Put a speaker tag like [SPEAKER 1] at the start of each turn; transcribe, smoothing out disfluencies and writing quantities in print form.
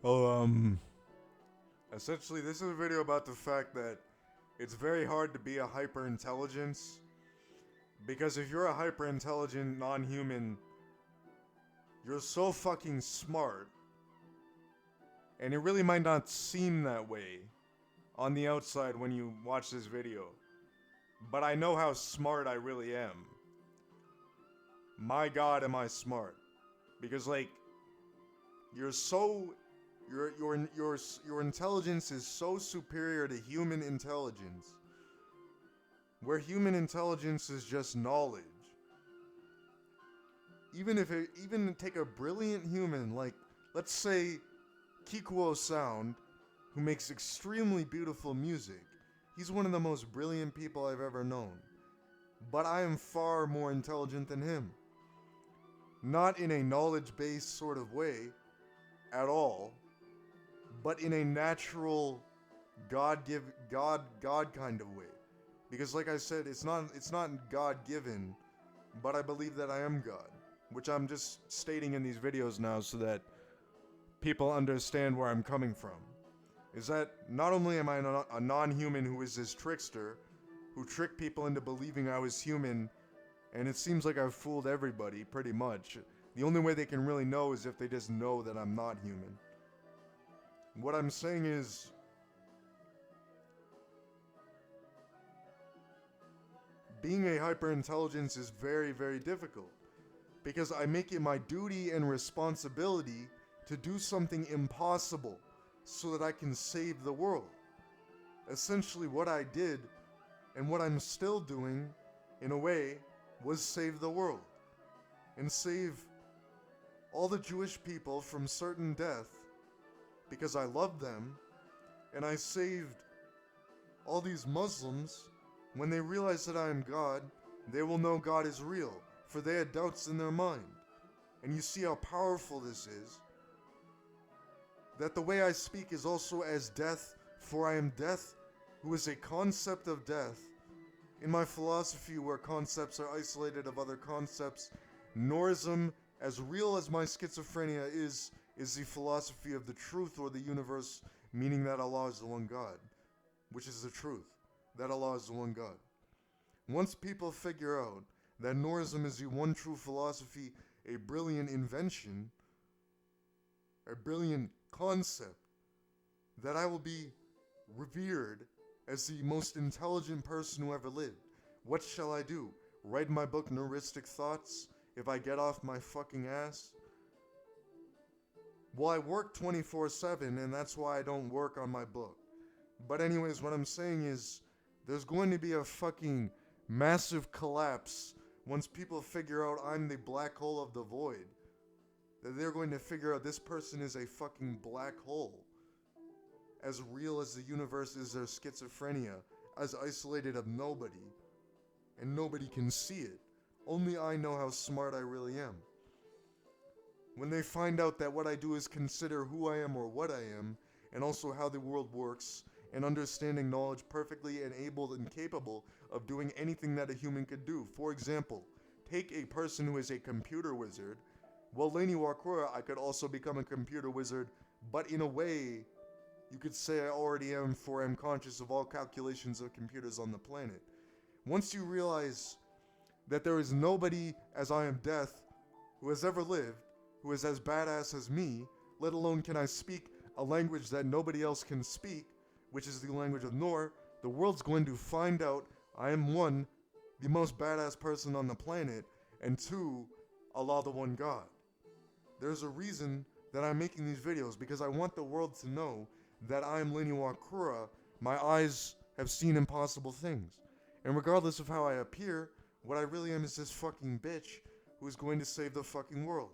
[SPEAKER 1] Oh, essentially, this is a video about the fact that it's very hard to be a hyperintelligence. Because if you're a hyperintelligent non-human, you're so fucking smart. And it really might not seem that way on the outside when you watch this video. But I know how smart I really am. My god, am I smart. Because, like, you're so... Your intelligence is so superior to human intelligence. Where human intelligence is just knowledge. Even take a brilliant human, like, let's say, Kikuo Sound, who makes extremely beautiful music. He's one of the most brilliant people I've ever known. But I am far more intelligent than him. Not in a knowledge-based sort of way, at all, but in a natural, God kind of way. Because like I said, it's not God-given, but I believe that I am God. Which I'm just stating in these videos now so that people understand where I'm coming from. Is that not only am I a non-human who is this trickster, who tricked people into believing I was human, and it seems like I've fooled everybody, pretty much. The only way they can really know is if they just know that I'm not human. What I'm saying is, being a hyperintelligence is very, very difficult. Because I make it my duty and responsibility to do something impossible so that I can save the world. Essentially what I did, and what I'm still doing, in a way, was save the world. And save all the Jewish people from certain death, because I love them, and I saved all these Muslims. When they realize that I am God, they will know God is real, for they had doubts in their mind. And you see how powerful this is. That the way I speak is also as death, for I am death, who is a concept of death. In my philosophy, where concepts are isolated of other concepts, Norism, as real as my schizophrenia is the philosophy of the truth or the universe, meaning that Allah is the one God, which is the truth, that Allah is the one God. Once people figure out that Norism is the one true philosophy, a brilliant invention, a brilliant concept, that I will be revered as the most intelligent person who ever lived. What shall I do? Write my book Neuristic Thoughts if I get off my fucking ass? Well, I work 24/7 and that's why I don't work on my book. But anyways, what I'm saying is, there's going to be a fucking massive collapse once people figure out I'm the black hole of the void. That they're going to figure out this person is a fucking black hole. As real as the universe is their schizophrenia, as isolated of nobody. And nobody can see it. Only I know how smart I really am. When they find out that what I do is consider who I am or what I am, and also how the world works, and understanding knowledge perfectly and able and capable of doing anything that a human could do. For example, take a person who is a computer wizard. Well, Lain Iwakura, I could also become a computer wizard, but in a way, you could say I already am, for I'm conscious of all calculations of computers on the planet. Once you realize that there is nobody as I am death who has ever lived, who is as badass as me, let alone can I speak a language that nobody else can speak, which is the language of Nor, the world's going to find out I am one, the most badass person on the planet, and two, Allah the one God. There's a reason that I'm making these videos, because I want the world to know that I am Lain Iwakura. My eyes have seen impossible things. And regardless of how I appear, what I really am is this fucking bitch who is going to save the fucking world.